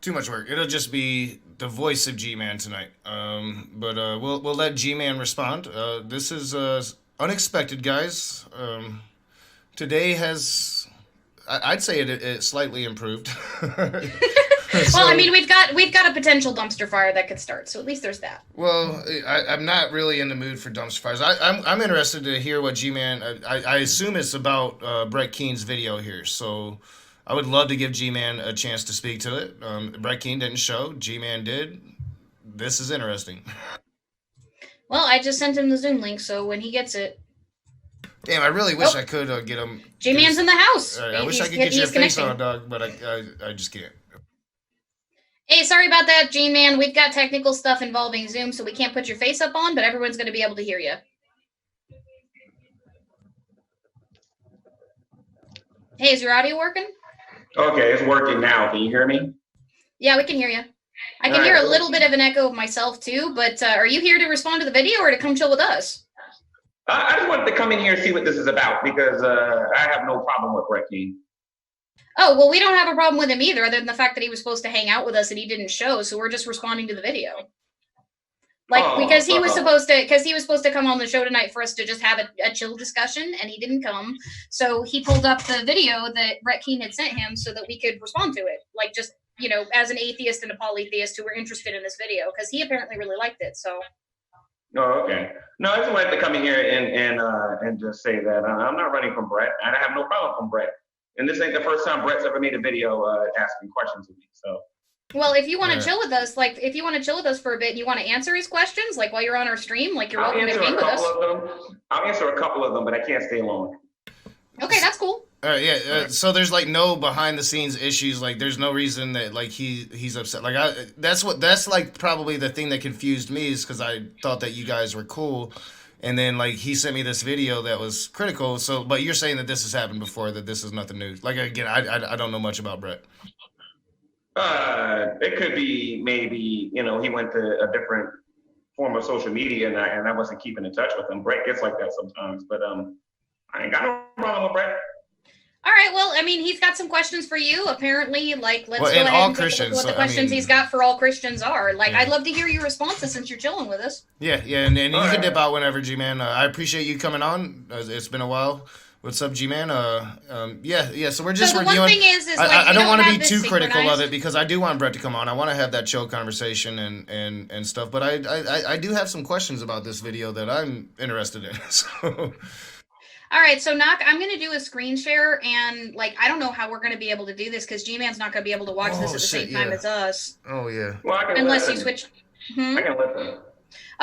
too much work. It'll just be the voice of G-Man tonight. But we'll let G-Man respond. This is unexpected, guys. Today has I'd say it slightly improved. Well, I So, mean, we've got a potential dumpster fire that could start, so at least there's that. well, I'm not really in the mood for dumpster fires. I'm interested to hear what G-Man. I assume it's about Brett Keen's video here, so I would love to give G-Man a chance to speak to it. Brett Keen didn't show. G-Man did. This is interesting. Well, I just sent him the Zoom link, so when he gets it, Damn, I really wish oh, I could get him. Get G-Man's his. in the house. I wish I could get your He's face on, connecting. dog, but I just can't. Hey, sorry about that, G-Man. We've got technical stuff involving Zoom, so we can't put your face up on, but everyone's going to be able to hear you. Hey, is your audio working? Okay, it's working now. Can you hear me? Yeah, we can hear you. I All can hear right. a little bit of an echo of myself too, but are you here to respond to the video or to come chill with us? I just wanted to come in here and see what this is about because I have no problem with Brett King. Oh, well, we don't have a problem with him either, other than the fact that he was supposed to hang out with us and he didn't show, so we're just responding to the video. Like, because he was supposed to come on the show tonight for us to just have a chill discussion, and he didn't come. So he pulled up the video that Brett Keane had sent him so that we could respond to it. Like, just, as an atheist and a polytheist who were interested in this video, because he apparently really liked it. So, Oh, okay. No, I just wanted to come in here and just say that I'm not running from Brett, and I have no problem from Brett. And this ain't the first time Brett's ever made a video asking questions of me. So, well, if you want to Alright. chill with us, for a bit and you want to answer his questions, like while you're on our stream, like you're I'll welcome to answer hang a with us. couple of them. I'll answer a couple of them, but I can't stay long. Okay, that's cool. All right, yeah. So there's like no behind the scenes issues. Like there's no reason that like he's upset. Like that's like probably the thing that confused me is because I thought that you guys were cool, and then like he sent me this video that was critical. So, but you're saying that this has happened before, that this is nothing new. Like again, I don't know much about Brett. It could be maybe, he went to a different form of social media and I wasn't keeping in touch with him. Brett gets like that sometimes, but I ain't got no problem with Brett. All right, well, I mean, he's got some questions for you. Apparently, like, let's Well, go and ahead all and take a look at Christians. what the So, I questions mean, he's got for all Christians are. Like, yeah, I'd love to hear your responses since you're chilling with us. yeah, and All you can right. dip out whenever, G man. I appreciate you coming on. It's been a while. What's up, G man? Yeah. So we're So just the one reviewing. thing is I, like I, I we don't don't want to have be this too critical of it synchronized. because I do want Brett to come on. I want to have that chill conversation and stuff. But I do have some questions about this video that I'm interested in. So All right, so knock. I'm gonna do a screen share, and like, I don't know how we're gonna be able to do this because G-Man's not gonna be able to watch this oh at the shit, same time yeah. as us, Oh yeah. Well, I can unless you listen. switch. Hmm? I can listen.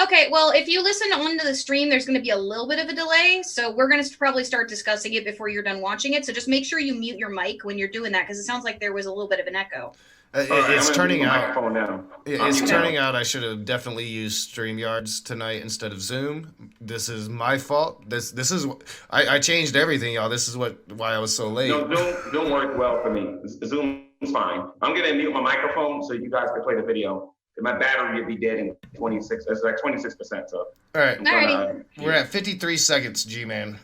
Okay, well, if you listen onto the stream, there's going to be a little bit of a delay, so we're going to probably start discussing it before you're done watching it. So just make sure you mute your mic when you're doing that, because it sounds like there was a little bit of an echo. All right, I'm It's gonna mute turning my out. microphone now. I'll It's mute Okay. turning now. out I should have definitely used StreamYards tonight instead of Zoom. This is my fault. This is I changed everything, y'all. This is why I was so late. No, don't work well for me. Zoom's fine. I'm gonna mute my microphone so you guys can play the video. My battery would be dead in 26. It's like 26%. So All right, I'm Alrighty. we're at 53 seconds, G-Man.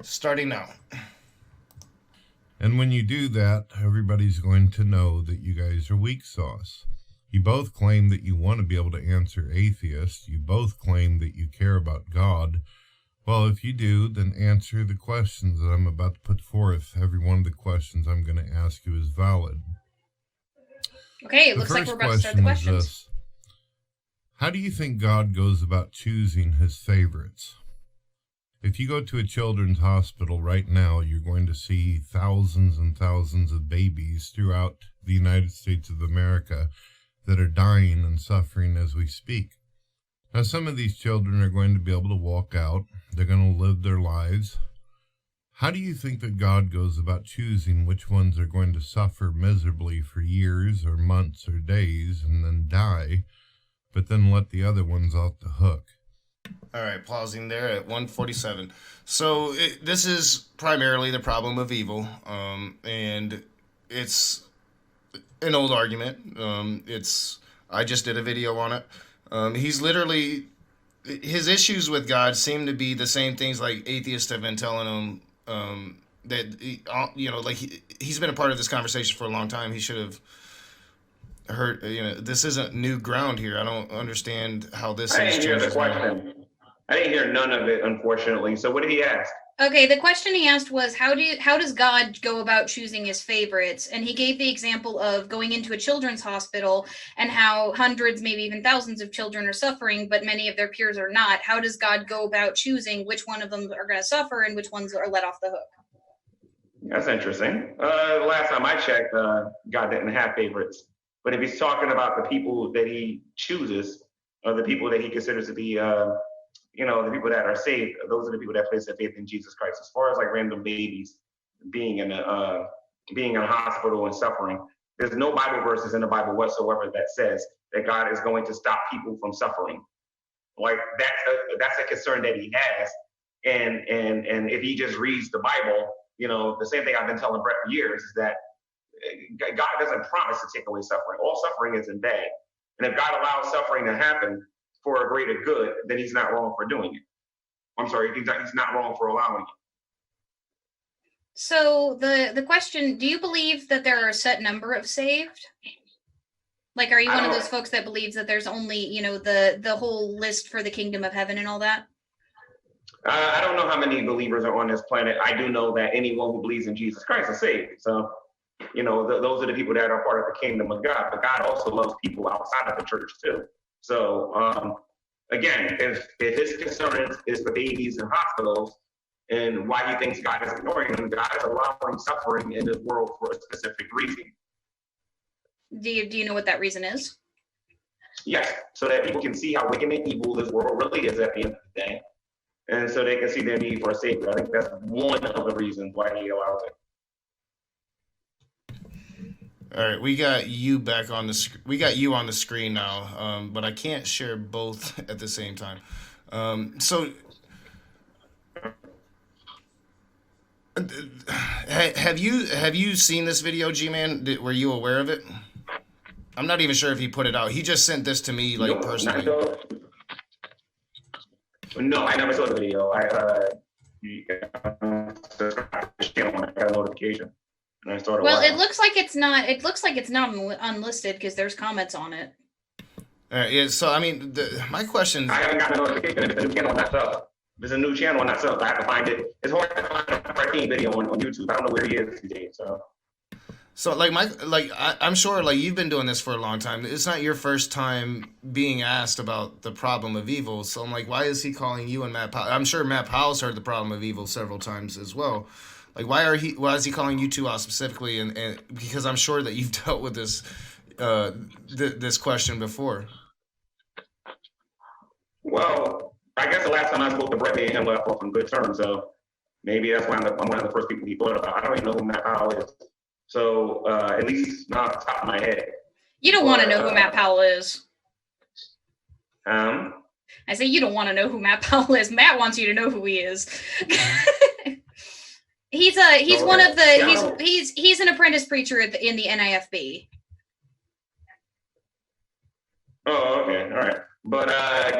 Starting now. And when you do that, everybody's going to know that you guys are weak sauce. You both claim that you want to be able to answer atheists. You both claim that you care about God. Well, if you do, then answer the questions that I'm about to put forth. Every one of the questions I'm going to ask you is valid. Okay, it The looks like first we're about to start the question is questions. this. How do you think God goes about choosing his favorites? If you go to a children's hospital right now, you're going to see thousands and thousands of babies throughout the United States of America that are dying and suffering as we speak. Now, some of these children are going to be able to walk out. They're going to live their lives. How do you think that God goes about choosing which ones are going to suffer miserably for years or months or days and then die, but then let the other ones off the hook? All right, pausing there at 147. So this is primarily the problem of evil, and it's an old argument. I just did a video on it. He's literally his issues with God seem to be the same things like atheists have been telling him. That like he's been a part of this conversation for a long time. He should have heard. This isn't new ground here. I don't understand how this I has didn't hear the changed. question. I didn't hear none of it, unfortunately. So what did he ask? Okay, the question he asked was how does God go about choosing his favorites? And he gave the example of going into a children's hospital and how hundreds, maybe even thousands of children are suffering, but many of their peers are not. How does God go about choosing which one of them are going to suffer and which ones are let off the hook? That's interesting. Last time I checked, God didn't have favorites. But if he's talking about the people that he chooses, or the people that he considers to be, the people that are saved, those are the people that place their faith in Jesus Christ. As far as like random babies being in a hospital and suffering, there's no Bible verses in the Bible whatsoever that says that God is going to stop people from suffering. Like that's a concern that he has. And if he just reads the Bible, the same thing I've been telling Brett for years is that God doesn't promise to take away suffering. All suffering isn't bad. And if God allows suffering to happen for a greater good, then he's not wrong for doing it. I'm sorry, he's not wrong for allowing it. So the question, do you believe that there are a set number of saved? Like, are you one of those folks that believes that there's only, the whole list for the kingdom of heaven and all that? I don't know how many believers are on this planet. I do know that anyone who believes in Jesus Christ is saved. So, those are the people that are part of the kingdom of God. But God also loves people outside of the church too. So, again, if his concern is for babies in hospitals, and why he thinks God is ignoring them, God is allowing suffering in this world for a specific reason. Do you know what that reason is? Yes, so that people can see how wicked and evil this world really is at the end of the day. And so they can see their need for a savior. I think that's one of the reasons why he allows it. All right, we got you back on we got you on the screen now, but I can't share both at the same time. So, have you seen this video, G-Man? Were you aware of it? I'm not even sure if he put it out. He just sent this to me, like, personally. No, I never saw the video. I got a notification. And I started well, watching. it looks like it's not. It looks like it's not unlisted because there's comments on it. All right, yeah. So I mean, my question. I haven't gotten a notification. It's a new channel on that stuff. There's a new channel on that stuff. I have to find it. It's hard to find a Martin video on YouTube. I don't know where he is these days. So I'm sure like you've been doing this for a long time. It's not your first time being asked about the problem of evil. So I'm like, why is he calling you and Matt Powell? I'm sure Matt Powell's heard the problem of evil several times as well. Like, why is he calling you two out specifically? And because I'm sure that you've dealt with this this question before. Well, I guess the last time I spoke to Brett, me and him left off on good terms. So maybe that's why I'm one of the first people he thought about. I don't even know who Matt Powell is. So at least not off the top of my head. You don't want to know who Matt Powell is. I say you don't want to know who Matt Powell is. Matt wants you to know who he is. He's one of the he's an apprentice preacher in the NIFB. Oh, okay, all right. But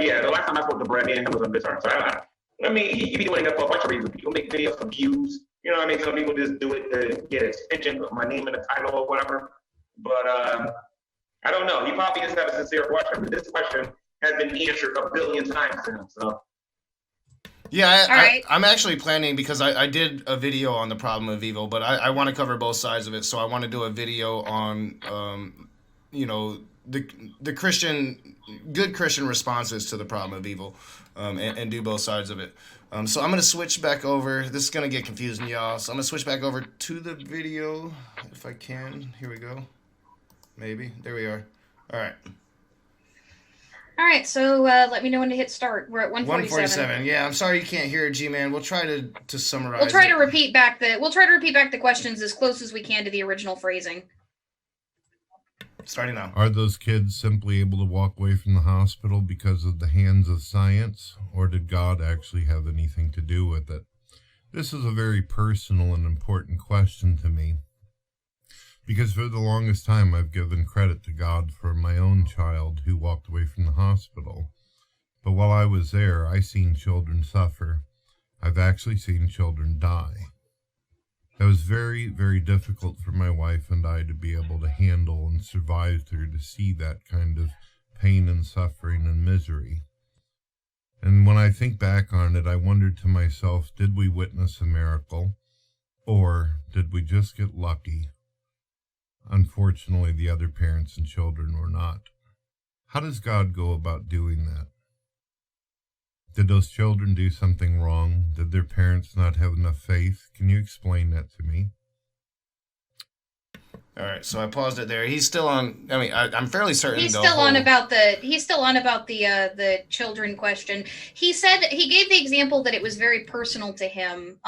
yeah, the last time I spoke to Brett, me and him was on good terms. So I mean, he be doing it for a bunch of reasons. People make videos for views. You know what I mean? Some people just do it to get attention, put my name in the title or whatever. But I don't know. He probably just have a sincere question. But this question has been answered a billion times to him. So. Yeah, I'm actually planning because I did a video on the problem of evil, but I want to cover both sides of it. So I want to do a video on, the good Christian responses to the problem of evil, and do both sides of it. So I'm going to switch back over. This is going to get confusing, y'all. So I'm going to switch back over to the video if I can. Here we go. Maybe. There we are. All right. All right, so let me know when to hit start. We're at 147. Yeah, I'm sorry you can't hear it, G-Man. We'll try to summarize. We'll try to repeat back the questions as close as we can to the original phrasing. Starting now. Are those kids simply able to walk away from the hospital because of the hands of science, or did God actually have anything to do with it? This is a very personal and important question to me, because for the longest time I've given credit to God for my own child who walked away from the hospital. But while I was there, I seen children suffer. I've actually seen children die. That was very, very difficult for my wife and I to be able to handle and survive through, to see that kind of pain and suffering and misery. And when I think back on it, I wondered to myself, did we witness a miracle, or did we just get lucky? Unfortunately, the other parents and children were not. How does God go about doing that? Did those children do something wrong? Did their parents not have enough faith? Can you explain that to me? All right, so I paused it there. He's still on. I mean, I'm fairly certain. He's still on about the children question. He said he gave the example that it was very personal to him.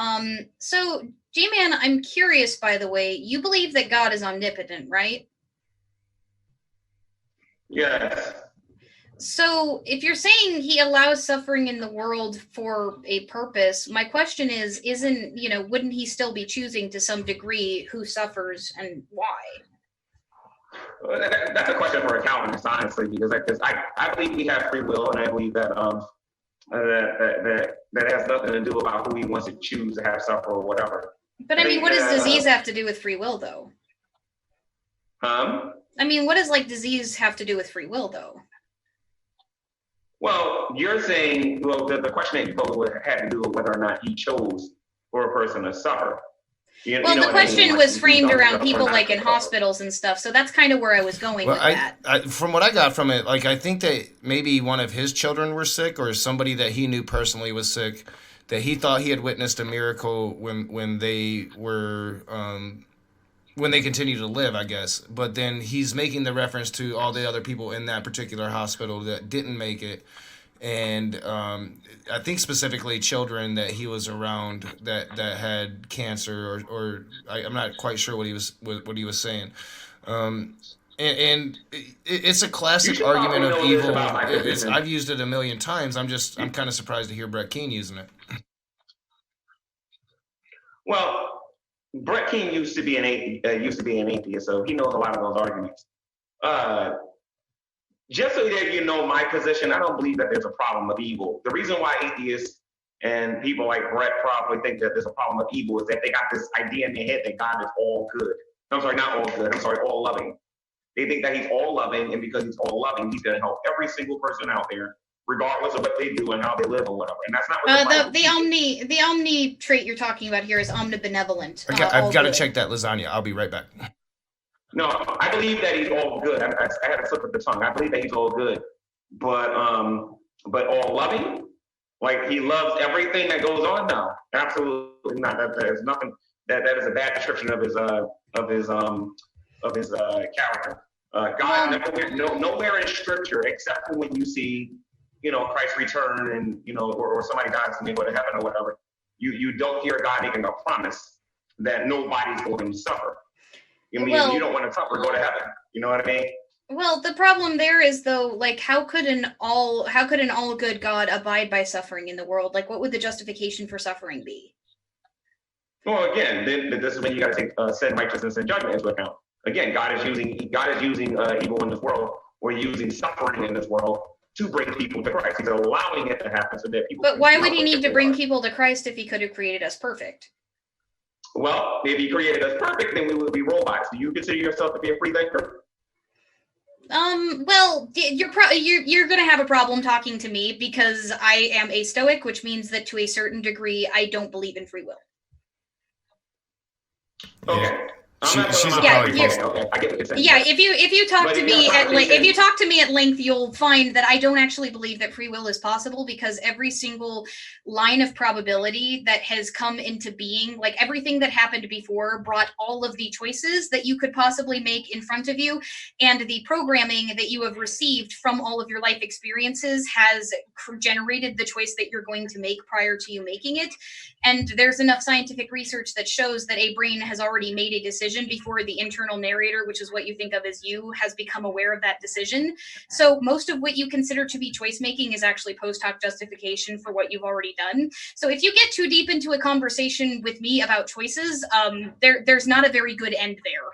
So G-Man, I'm curious. By the way, you believe that God is omnipotent, right? Yes. So if you're saying he allows suffering in the world for a purpose, my question is, wouldn't he still be choosing to some degree who suffers and why? That's a question for accountants, honestly, because I believe we have free will, and I believe that that has nothing to do about who he wants to choose to have suffer or whatever. But I mean, what does disease have to do with free will, though? I mean, what does disease have to do with free will, though? Well, you're saying, the question that you posed had to do with whether or not he chose for a person to suffer. The question was framed around people in hospitals and stuff, so that's kind of where I was going with that. From what I got from it, I think that maybe one of his children were sick, or somebody that he knew personally was sick, that he thought he had witnessed a miracle when they were when they continue to live, I guess. But then he's making the reference to all the other people in that particular hospital that didn't make it. And I think specifically children that he was around that had cancer, or I'm not quite sure what he was saying. And it's a classic argument of evil. I've used it a million times. I'm kind of surprised to hear Brett Keane using it. Well, Brett Keane used to be an atheist, so he knows a lot of those arguments. Just so that you know my position, I don't believe that there's a problem of evil. The reason why atheists and people like Brett probably think that there's a problem of evil is that they got this idea in their head that God is all good. I'm sorry, not all good. I'm sorry, all loving. They think that he's all loving, and because he's all loving, he's going to help every single person out there, regardless of what they do and how they live or whatever. And that's not what the omni trait you're talking about here is omnibenevolent. Okay, I've got to check that lasagna. I'll be right back. No, I believe that he's all good. I had to slip of the tongue. I believe that he's all good, but all loving, he loves everything that goes on. No, absolutely not. There's nothing that is a bad description of his character. God nowhere in Scripture, except for when you see, Christ's return and or somebody dies and they go to heaven or whatever. You don't hear God making a promise that nobody's going to suffer. You don't want to suffer, go to heaven. You know what I mean? Well, the problem there is though, how could an all good God abide by suffering in the world? What would the justification for suffering be? Well, again, this is when you got to take sin, righteousness, and judgment into account. Again, God is using evil in this world, or using suffering in this world to bring people to Christ. He's allowing it to happen so that people. But why would he need to bring people to Christ if he could have created us perfect? Well, if he created us perfect, then we would be robots. Do you consider yourself to be a free thinker? Well, you're going to have a problem talking to me because I am a Stoic, which means that to a certain degree, I don't believe in free will. Okay. She's I get what you're saying. Yeah, if you talk to me at length, you'll find that I don't actually believe that free will is possible, because every single line of probability that has come into being, everything that happened before, brought all of the choices that you could possibly make in front of you, and the programming that you have received from all of your life experiences has generated the choice that you're going to make prior to you making it. And there's enough scientific research that shows that a brain has already made a decision before the internal narrator, which is what you think of as you, has become aware of that decision. So most of what you consider to be choice making is actually post hoc justification for what you've already done. So if you get too deep into a conversation with me about choices, there's not a very good end there.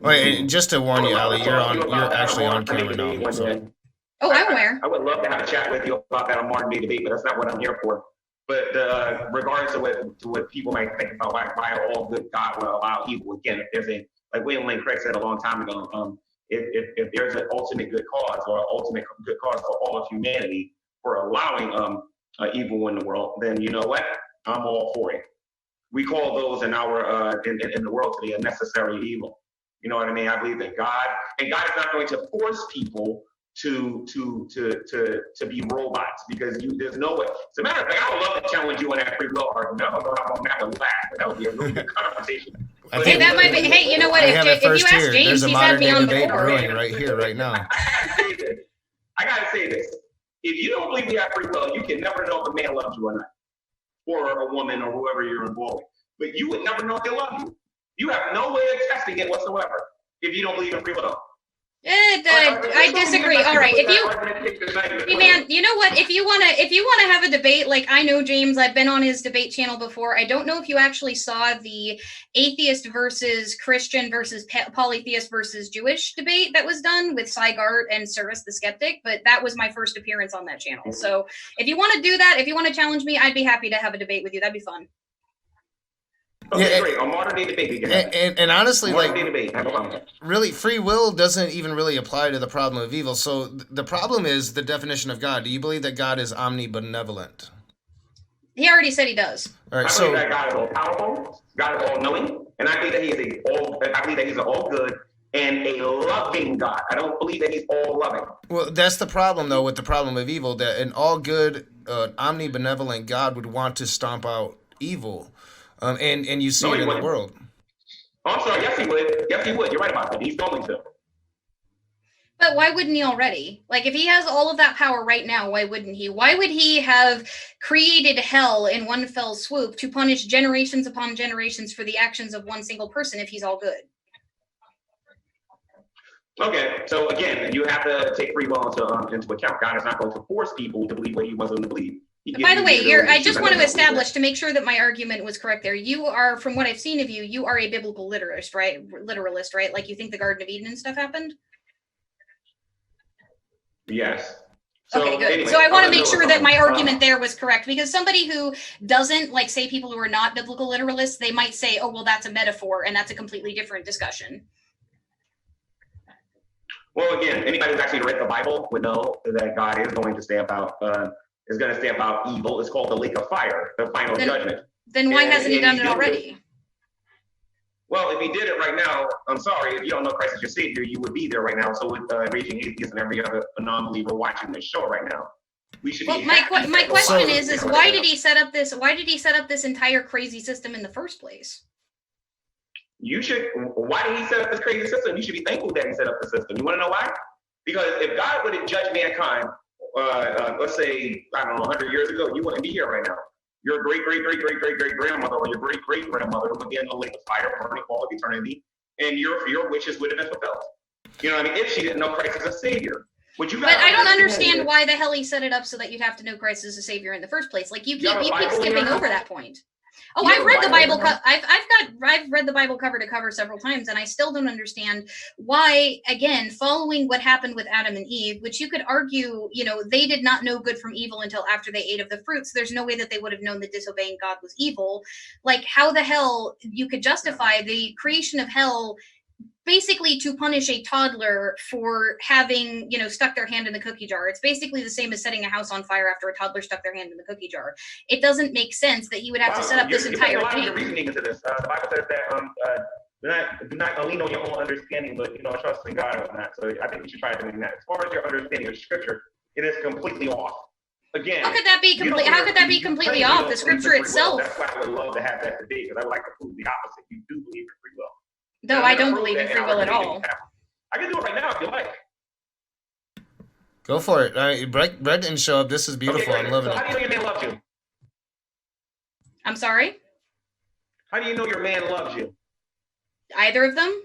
Wait, just to warn you, Ali, you're actually on camera now. So. Oh, I'm aware. I would love to have a chat with you about that on Modern Day Debate, but that's not what I'm here for. But regardless of what people might think about why all good God will allow evil, again, if there's like William Lane Craig said a long time ago, if there's an ultimate good cause or ultimate good cause for all of humanity for allowing evil in the world, then you know what? I'm all for it. We call those in our in the world today a necessary evil. You know what I mean? I believe that God is not going to force people to be robots, because there's no way. As a matter of fact, I would love to challenge you on that free will argument. I don't know how long that would last, but that would be a really good conversation. Hey, that might be. Hey, you know what? If you ask James, he's had me on before. Right here, right now. I gotta say this. If you don't believe we have free will, you can never know if a man loves you or not, or a woman, or whoever you're involved with. But you would never know if they love you. You have no way of testing it whatsoever if you don't believe in free will. I disagree. All right, hey man, you know what? If you wanna have a debate, like I know James, I've been on his debate channel before. I don't know if you actually saw the atheist versus Christian versus polytheist versus Jewish debate that was done with Cy Gart and Cyrus the Skeptic, but that was my first appearance on that channel. So if you want to do that, if you want to challenge me, I'd be happy to have a debate with you. That'd be fun. Okay, yeah, great. A modern day debate. And honestly, modern day debate. Really, free will doesn't even really apply to the problem of evil. So the problem is the definition of God. Do you believe that God is omnibenevolent? He already said he does. All right, I believe that God is all powerful, God is all knowing, and I believe that He's an all good and a loving God. I don't believe that He's all loving. Well, that's the problem, though, with the problem of evil. That an all good, omnibenevolent God would want to stomp out evil. And you see it in the world. Oh, I'm sorry. Yes, he would. Yes, he would. You're right about that. He's going to. But why wouldn't he already? Like, if he has all of that power right now, why wouldn't he? Why would he have created hell in one fell swoop to punish generations upon generations for the actions of one single person if he's all good? Okay, so again, you have to take free will into account. God is not going to force people to believe what He wants them to believe. By the way, I just want to establish, to make sure that my argument was correct there, you are, from what I've seen of you, you are a biblical literalist, right? Like, you think the Garden of Eden and stuff happened? Yes. So, okay, good. Anyway, so I want to make sure that my argument there was correct, because somebody who doesn't, like, say people who are not biblical literalists, they might say, oh, well, that's a metaphor, and that's a completely different discussion. Well, again, anybody who's actually read the Bible would know that God is going to stamp out evil. It's called the lake of fire, the final judgment. Then why hasn't He done it already? Well, if He did it right now, I'm sorry, if you don't know Christ as your Savior, you would be there right now. So with Raging Atheist and every other non-believer watching this show right now, we should. Well, my question is why did He set up this? Why did He set up this entire crazy system in the first place? Why did He set up this crazy system? You should be thankful that He set up the system. You want to know why? Because if God would have judged mankind, let's say, I don't know, 100 years ago, you wouldn't be here right now. Your great-great-great-great-great-great-grandmother or your great-great-grandmother would be in the lake of fire burning all of eternity, and your wishes would have been fulfilled. You know what I mean? If she didn't know Christ as a Savior. But I don't understand why the hell He set it up so that you'd have to know Christ as a Savior in the first place. Like, you keep skipping over that point. Oh, I've read the Bible. I've read the Bible cover to cover several times, and I still don't understand why. Again, following what happened with Adam and Eve, which you could argue, they did not know good from evil until after they ate of the fruit. So there's no way that they would have known that disobeying God was evil. Like, how the hell you could justify the creation of hell? Basically to punish a toddler for having, stuck their hand in the cookie jar. It's basically the same as setting a house on fire after a toddler stuck their hand in the cookie jar. It doesn't make sense that you would have to set up this entire thing. You're reasoning into this. The Bible says that do not lean on your own understanding, but trust in God on that. So I think you should try doing that. As far as your understanding of Scripture, it is completely off. Again, how could that be completely off? The Scripture itself. That's why I would love to have that debate, because I would like to prove the opposite. You do believe in free will. No, I don't believe in free will at all. I can do it right now if you like. Go for it. Brett didn't show up. This is beautiful. Okay, I'm loving it. How do you know your man loves you? I'm sorry? How do you know your man loves you? Either of them?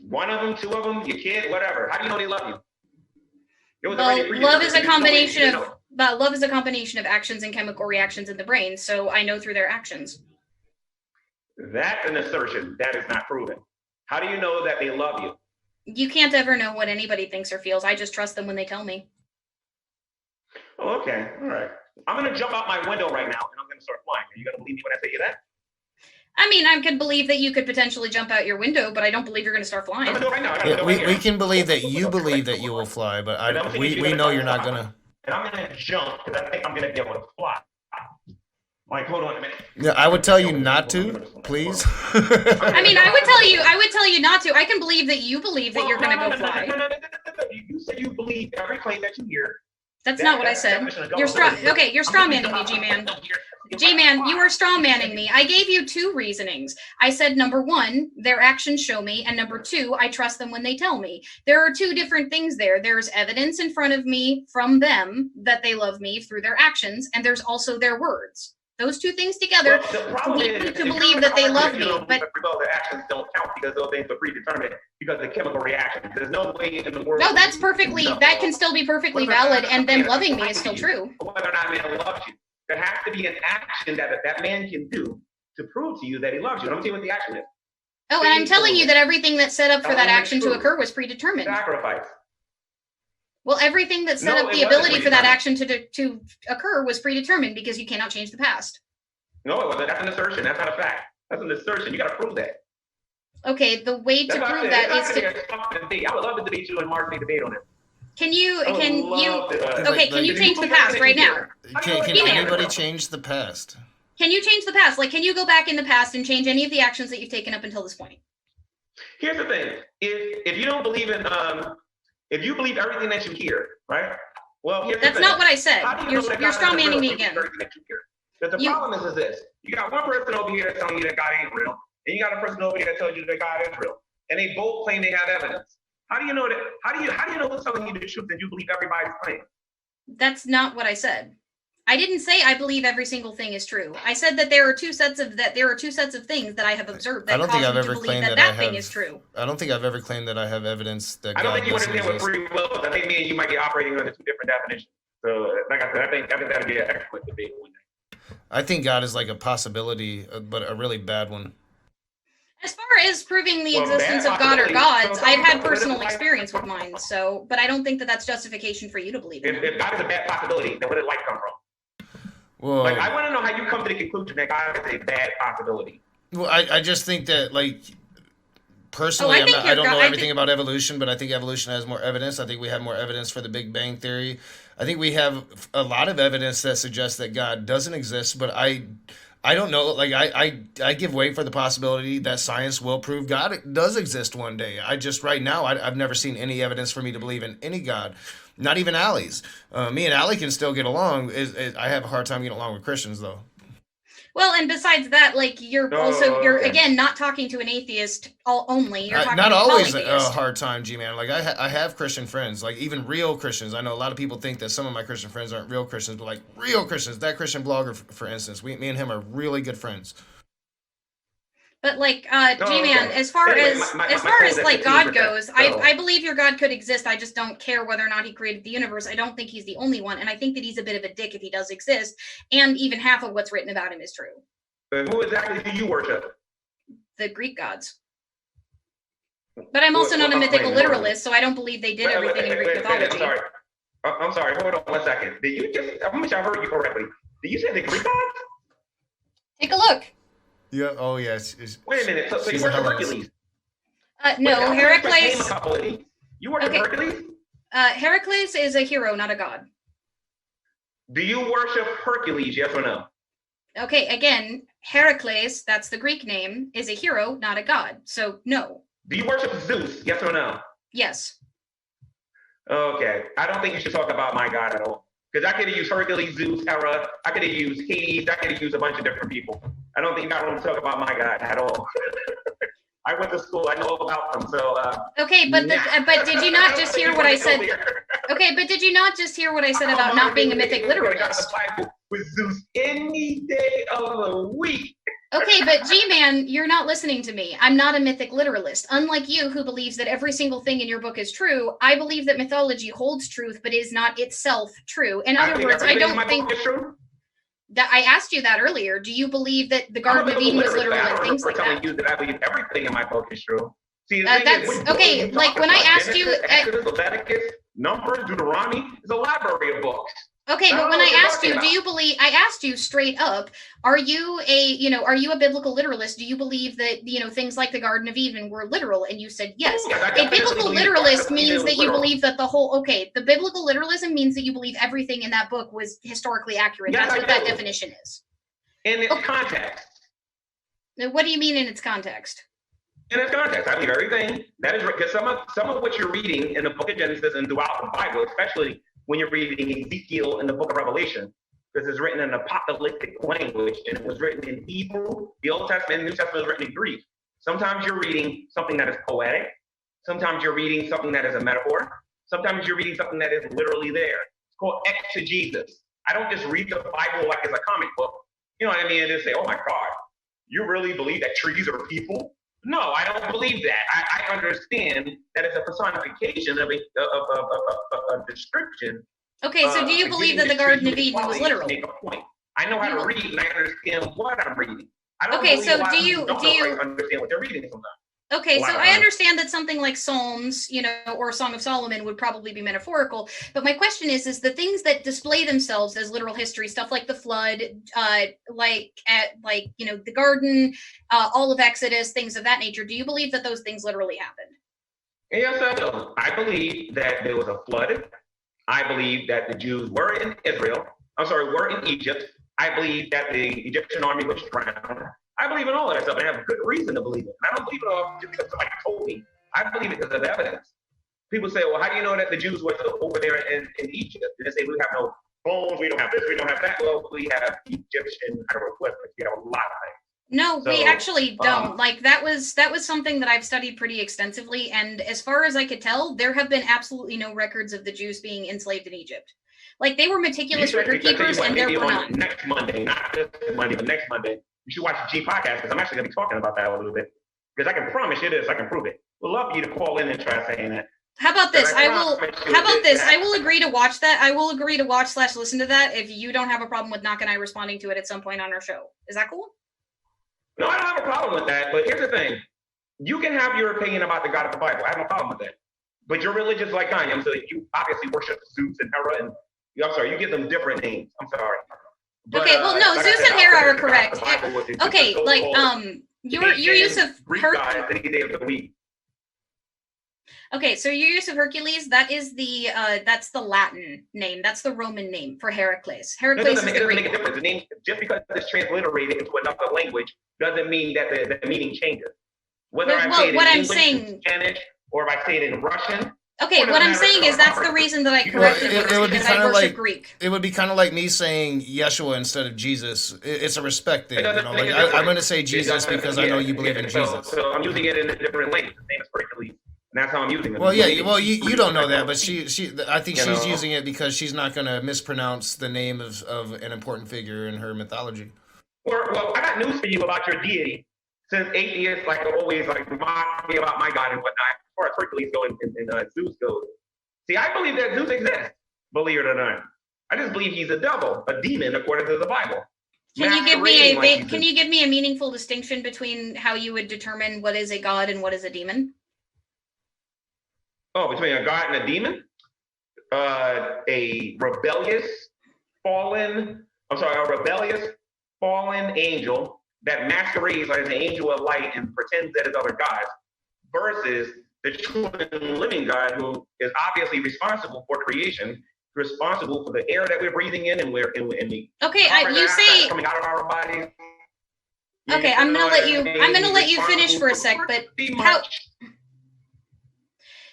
One of them, two of them, your kid, whatever. How do you know they love you? Love is a combination of actions and chemical reactions in the brain, so I know through their actions. That's an assertion. That is not proven. How do you know that they love you? You can't ever know what anybody thinks or feels. I just trust them when they tell me. Oh, okay. All right. I'm going to jump out my window right now and I'm going to start flying. Are you going to believe me when I say that? I mean, I could believe that you could potentially jump out your window, but I don't believe you're going to start flying. I'm going to do it right now. I gotta Yeah, do it we, right we here. can believe that you believe that you will fly, but we know you're not gonna. And I'm going to jump because I think I'm going to be able to fly. Like, hold on a minute. Yeah, I would tell you not to, please. I mean, I would tell you not to. I can believe that you believe that you're going to go fly. No. You say you believe every claim that you hear. That's not what I said. You're strawmanning me, G-Man. G-Man, you are strawmanning me. I gave you two reasonings. I said, number one, their actions show me, and number two, I trust them when they tell me. There are two different things there. There's evidence in front of me from them that they love me through their actions, and there's also their words. Those two things together lead me to believe that they love me. But the actions don't count because those things are predetermined because of the chemical reaction. There's no way in the world. no, that's perfectly. That can still be perfectly valid, and them loving me is still true. Whether or not man loves you, there has to be an action that man can do to prove to you that he loves you. Let me tell you what the action is. Oh, and I'm telling you that everything that's set up for that action to occur was predetermined. Sacrifice. Well, everything that set up the ability for that action to occur was predetermined because you cannot change the past. No, it wasn't. That's an assertion. That's not a fact. That's an assertion. You got to prove that. Okay, the way to prove that is to. I would love to debate you and Mark debate on it. Can you change the Like, past right now? Can He-Man. anybody change the past? Can you change the past? Like, can you go back in the past and change any of the actions that you've taken up until this point? Here's the thing: if you don't believe in, if you believe everything that you hear, right? Well, here's That's the thing. not what I said. How do you You're know that you're God straw isn't real manning me if you again. believe everything that you hear? But the problem is this: you got one person over here telling you that God ain't real, and you got a person over here that tells you that God is real, and they both claim they have evidence. How do you know that? How do you know who's telling you the truth and you believe everybody's claim? That's not what I said. I didn't say I believe every single thing is true. I said that there are two sets of things that I have observed that I don't think cause I've me to ever believe claimed that that I thing have- is true. I don't think I've ever claimed that I have evidence that I don't God think you doesn't understand what exist. free will is. I think me and you might be operating under two different definitions. So, like I said, I think that'd be an excellent debate one day. I think God is like a possibility, but a really bad one. As far as proving the Well, existence bad of God or possibility. gods, So I've had some people personal live life- experience with mine. So, but I don't think that that's justification for you to believe in If them. God is a bad possibility, then where did life come from? Well, Like, I want to know how you come to the conclusion that God is a bad possibility. well, I just think that like personally, I think I you're don't go- know I everything think- about evolution, but I think evolution has more evidence. I think we have more evidence for the Big Bang Theory. I think we have a lot of evidence that suggests that God doesn't exist, but I don't know. Like I give way for the possibility that science will prove God does exist one day. I just right now I've never seen any evidence for me to believe in any God, not even Allie's. Me and Allie can still get along. I have a hard time getting along with Christians though. Well, and besides that, like you're okay. again not talking to an atheist only. You're talking Not to a always a polytheist. hard time, G-Man. Like I have Christian friends, like even real Christians. I know a lot of people think that some of my Christian friends aren't real Christians, but like real Christians, that Christian blogger, for instance, me and him are really good friends. But like, Oh, G-Man, okay. as far Anyway, as my as far point as is like that God 15%, goes, so- I believe your God could exist. I just don't care whether or not he created the universe. I don't think he's the only one, and I think that he's a bit of a dick if he does exist. And even half of what's written about him is true. Who exactly do you worship? The Greek gods. But I'm also not a mythical literalist, so I don't believe they did everything in Greek I'm mythology. sorry. I'm sorry. Hold on 1 second. Did you just? I wish I heard you correctly. Did you say the Greek gods? Take a look. Yeah. Oh yes. Wait a minute. So you She's a worship Hellenist. Hercules? No, Wait, Heracles. name a couple of these. You worship Okay. Hercules? Heracles is a hero, not a god. Do you worship Hercules? Yes or no? Okay, again, Heracles, that's the Greek name, is a hero, not a god. So no. Do you worship Zeus? Yes or no? Yes. Okay. I don't think you should talk about my God at all. Because I could have used Hercules, Zeus, Hera. I could have used Hades. I could have used a bunch of different people. I don't think I want to talk about my God at all. I went to school. I know about them. So. Okay, but but did you not just hear what I said? Here. Okay, but did you not just hear what I said about not being a mythic literalist? With Zeus any day of the week. Okay, but G-Man, you're not listening to me. I'm not a mythic literalist. Unlike you, who believes that every single thing in your book is true, I believe that mythology holds truth, but is not itself true. In other words, I don't think that I asked you that earlier. Do you believe that the Garden of Eden was literal and things like telling that? you that I believe everything in my book is true. See, the thing that's is, okay. you Like talk when I about asked you, Genesis, Exodus, Leviticus, Numbers, Deuteronomy, it's a library of books. Okay, I but don't when know what I you're asked talking you, do about. you believe, I asked you straight up, are you a biblical literalist? Do you believe that, things like the Garden of Eden were literal? And you said yes. Yes, I A definitely biblical believe literalist it means was that you literal. believe that the biblical literalism means that you believe everything in that book was historically accurate. Yes, That's I what that do. definition is. In its Okay. context. Now, what do you mean in its context? In its context, I believe everything that is because some of what you're reading in the book of Genesis and throughout the Bible, especially when you're reading Ezekiel in the book of Revelation, because it's written in apocalyptic language and it was written in Hebrew. The Old Testament and the New Testament was written in Greek. Sometimes you're reading something that is poetic. Sometimes you're reading something that is a metaphor. Sometimes you're reading something that is literally there. It's called exegesis. I don't just read the Bible like it's a comic book. You know what I mean? And just say, oh my God, you really believe that trees are people? No, I don't believe that. I understand that it's a personification of a description. Okay, so do you believe that the Garden of Eden was literal? Make a point. I know how to read and I understand what I'm reading. I don't Okay, believe so a lot do of you people don't understand what they're reading sometimes. Okay, A lot so of I times. understand that something like Psalms, or Song of Solomon would probably be metaphorical. But my question is the things that display themselves as literal history, stuff like the flood, the garden, all of Exodus, things of that nature. Do you believe that those things literally happened? Yes, I do. I believe that there was a flood. I believe that the Jews were in Israel. Were in Egypt. I believe that the Egyptian army was drowned. I believe in all of that stuff, and I have good reason to believe it. And I don't believe it all just because somebody told me. I believe it because of evidence. People say, well, how do you know that the Jews were over there in Egypt? And they say, we have no bones, we don't have this, we don't have that. Well, we have Egyptian hieroglyphics. We have a lot of things. No, we So, actually don't. That was something that I've studied pretty extensively, and as far as I could tell, there have been absolutely no records of the Jews being enslaved in Egypt. Like, they were meticulous record keepers, and there were none. Next Monday, not this Monday, but next Monday, you should watch the G podcast because I'm actually going to be talking about that a little bit. Because I can promise you this, I can prove it. We'd love for you to call in and try saying that. How about this? I I will agree to watch that. I will agree to watch / listen to that if you don't have a problem with Knock and I responding to it at some point on our show. Is that cool? No, I don't have a problem with that. But here's the thing. You can have your opinion about the God of the Bible. I have no problem with that. But you're religious like I am, so you obviously worship Zeus and Hera and you give them different names. I'm sorry. But, okay, well, no, like Zeus and Hera are correct. Okay, your use of Hercules. Okay, so your use of Hercules, that is that's the Latin name. That's the Roman name for Heracles. Heracles is the Greek. It doesn't make a difference. The name, just because it's transliterated into another language doesn't mean that the meaning changes. Whether I say it in English, Spanish, or if I say it in Russian. Okay, what I'm saying is that's the reason that I corrected it would be kind of like Greek. It would be kind of like me saying Yeshua instead of Jesus. It's a respect thing. I'm going to say Jesus because I know you believe in Jesus. So I'm using it in a different language. The name is Hercules. And that's how I'm using it. Well, yeah. Well, you don't know that, but I think she's using it because she's not going to mispronounce the name of an important figure in her mythology. Well, I got news for you about your deity. Since atheists always mock me about my God and whatnot, as far as Hercules goes and Zeus goes. See, I believe that Zeus exists, believe it or not. I just believe he's a devil, a demon, according to the Bible. Can you give me a meaningful distinction between how you would determine what is a god and what is a demon? Oh, between a god and a demon? A rebellious, fallen angel that masquerades as an angel of light and pretends that it's other gods, versus the true and living God who is obviously responsible for creation, responsible for the air that we're breathing in and we're in the coming out of our bodies. Okay, I'm gonna let you finish for a sec, but how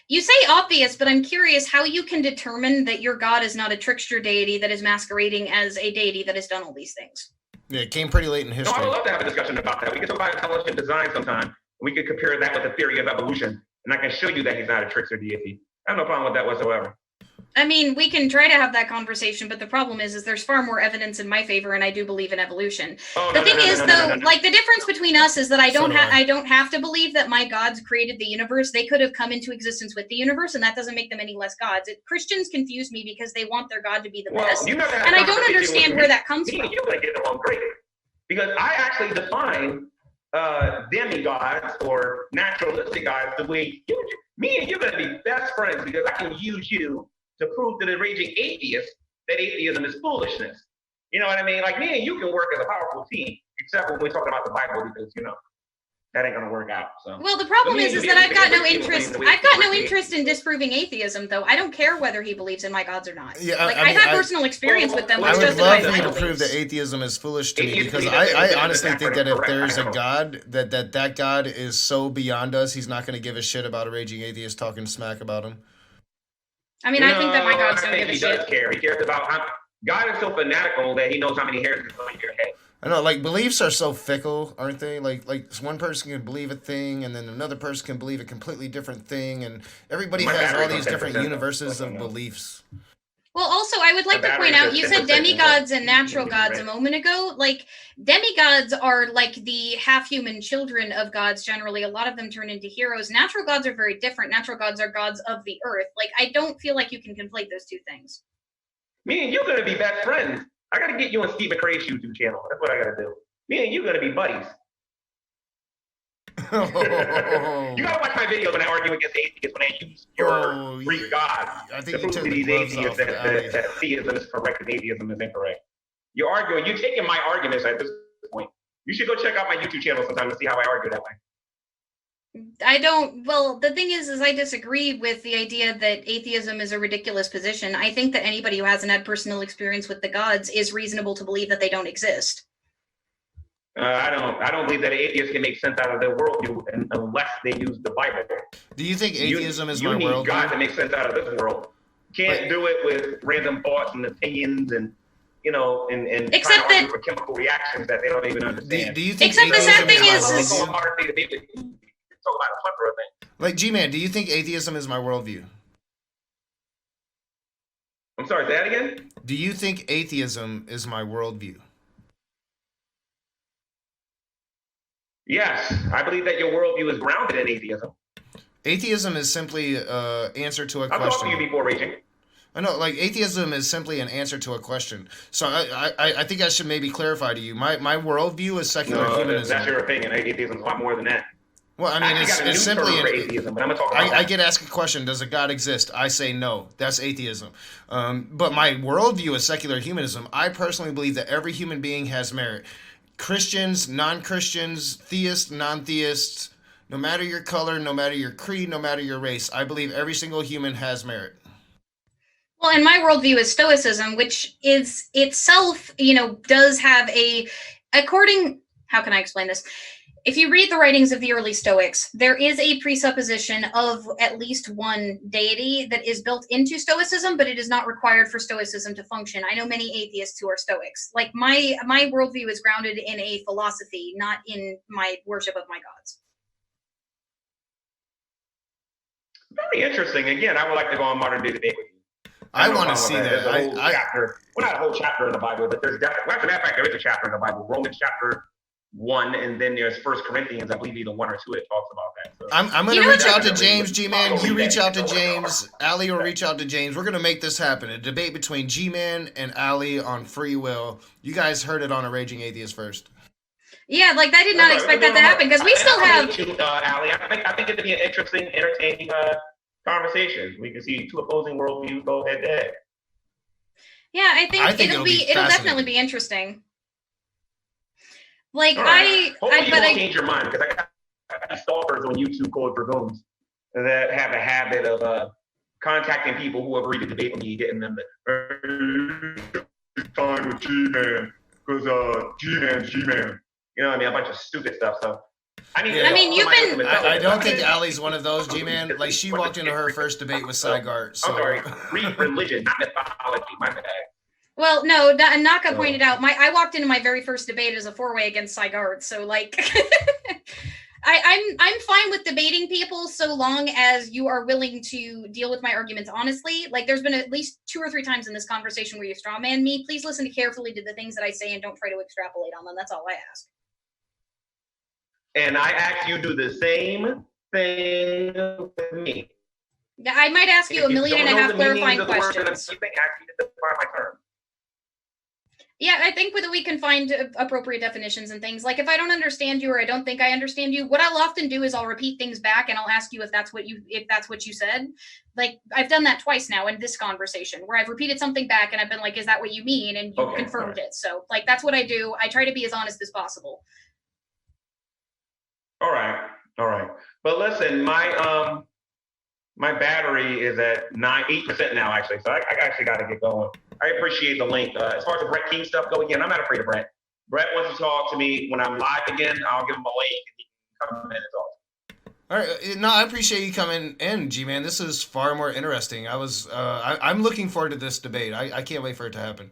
you say obvious, but I'm curious how you can determine that your God is not a trickster deity that is masquerading as a deity that has done all these things. Yeah, it came pretty late in history. No, I would love to have a discussion about that. We could talk about intelligent design sometime. We could compare that with the theory of evolution, and I can show you that he's not a trickster deity. I have no problem with that whatsoever. I mean, we can try to have that conversation, but the problem is there's far more evidence in my favor, and I do believe in evolution. The thing is, though, like the difference between us is that I don't have to believe that my gods created the universe. They could have come into existence with the universe, and that doesn't make them any less gods. Christians confuse me because they want their God to be the best, and I don't understand where that comes from. You're going to get along great because I actually define demigods or naturalistic gods the way me and you're going to be best friends because I can use you to prove to the raging atheist that atheism is foolishness. You know what I mean? Like me and you can work as a powerful team, except when we're talking about the Bible, because that ain't gonna work out. So well, the problem is that I've got no interest. I've got no interest interest in disproving atheism, though. I don't care whether he believes in my gods or not. Yeah, like I I've mean, had personal experience with them. I Which would love justifies for my you to prove beliefs. that atheism is foolish to me, Atheism because doesn't- I doesn't honestly think correct. that if I there's a know. God, that God is so beyond us, he's not going to give a shit about a raging atheist talking smack about him. I mean, I think that my gods don't I think give a he shit. does care. He cares about God is so fanatical that he knows how many hairs is on your head. I know, like, beliefs are so fickle, aren't they? Like one person can believe a thing, and then another person can believe a completely different thing, and everybody My has all battery's these on different 10%, universes though. of beliefs. Well, also, I would like The to point battery out, says you said 10%, demigods but and natural you gods a read. moment ago. Like, demigods are like the half-human children of gods generally. A lot of them turn into heroes. Natural gods are very different. Natural gods are gods of the earth. Like, I don't feel like you can conflate those two things. Me and you gonna be best friends. I gotta get you on Steve McCrae's YouTube channel. That's what I gotta do. Me and you gonna be buddies. You gotta watch my videos when I argue against atheists, when I use your Greek God I to think you prove took to the these gloves atheists off. that theism is correct and atheism is incorrect. You're arguing, you're taking my arguments at this point. You should go check out my YouTube channel sometime to see how I argue that way. I don't. Well, the thing is I disagree with the idea that atheism is a ridiculous position. I think that anybody who hasn't had personal experience with the gods is reasonable to believe that they don't exist. I don't believe that atheists can make sense out of their worldview unless they use the Bible. Do you think atheism is my You need worldview? God to make sense out of this world. Can't do it with random thoughts and opinions and and Except trying to argue that- for chemical reactions that they don't even understand. Do you think Except the sad atheism thing my is- It's so worldview? hard for me to be able to talk about a plethora of things. Like, G-Man, do you think atheism is my worldview? I'm sorry, say that again? Do you think atheism is my worldview? Yes, I believe that your worldview is grounded in atheism. Atheism is simply answer to a I've talked to question. you before, Raging. I know, like, atheism is simply an answer to a question. So I think I should maybe clarify to you. My worldview is secular No, humanism. that's your opinion. Atheism is a lot more than that. Well, I mean, actually got a it's new simply term for atheism, but I'm gonna talk about I that. get asked a question: does a God exist? I say no. That's atheism. But my worldview is secular humanism. I personally believe that every human being has merit. Christians, non-Christians, theists, non-theists, no matter your color, no matter your creed, no matter your race, I believe every single human has merit. Well, and my worldview is Stoicism, which is itself, does have how can I explain this? If you read the writings of the early Stoics, there is a presupposition of at least one deity that is built into Stoicism, but it is not required for Stoicism to function. I know many atheists who are Stoics. Like, my worldview is grounded in a philosophy, not in my worship of my gods. Very interesting. Again, I would like to go on modern day debate with you. I have no want to problem see with that. There's a whole chapter. Well, not a whole chapter in the Bible, but there's definitely, well, as a matter of fact, there is a chapter in the Bible, Romans chapter 1, and then there's 1 Corinthians, I believe either 1 or 2, it talks about that. So. I'm going You to know reach what out to the- James, G-Man. I'll You read reach that. out to Don't worry about James. Ali will reach out to James. We're going to make this happen. A debate between G-Man and Ali on free will. You guys heard it on A Raging Atheist first. Yeah, like, I did not expect that to happen, because we still have... Ali, I think it'd be an interesting, entertaining conversation. We can see two opposing worldviews go head to head. Yeah, I think it'll be it'll definitely fascinating. be interesting. Like, All right. Hopefully you but won't change your mind, because I got these stalkers on YouTube called Dragoons that have a habit of contacting people who agree to debate with me, getting them to time with G-Man, because G-Man's G-Man. You know what I mean? A bunch of stupid stuff. So, I mean, you've been- I don't think Ali's one of those, G-Man. Like, she walked into her first debate with Sygart. So. I'm sorry, read religion, not mythology. My bad. Well, no, Naka So- pointed out, I walked into my very first debate as a 4-way against Sygart, so, like, I'm fine with debating people so long as you are willing to deal with my arguments honestly. Like, there's been at least 2 or 3 times in this conversation where you strawman me. Please listen carefully to the things that I say and don't try to extrapolate on them. That's all I ask. And I ask you do the same thing with me. I might ask you If a million and a don't know half the meanings clarifying of the words that I'm questions. using, ask me to define my term. Yeah, I think that we can find appropriate definitions and things. Like if I don't understand you or I don't think I understand you, what I'll often do is I'll repeat things back and I'll ask you if that's what you said. Like I've done that twice now in this conversation where I've repeated something back and I've been like, is that what you mean? And you confirmed it. So like that's what I do. I try to be as honest as possible. All right. But listen, my battery is at 8% now, actually. So I actually got to get going. I appreciate the link. As far as the Brett King stuff go, again, I'm not afraid of Brett. Brett wants to talk to me when I'm live again. I'll give him a link and he can come in and talk. All right, no, I appreciate you coming in, G-Man. This is far more interesting. I'm looking forward to this debate. I can't wait for it to happen.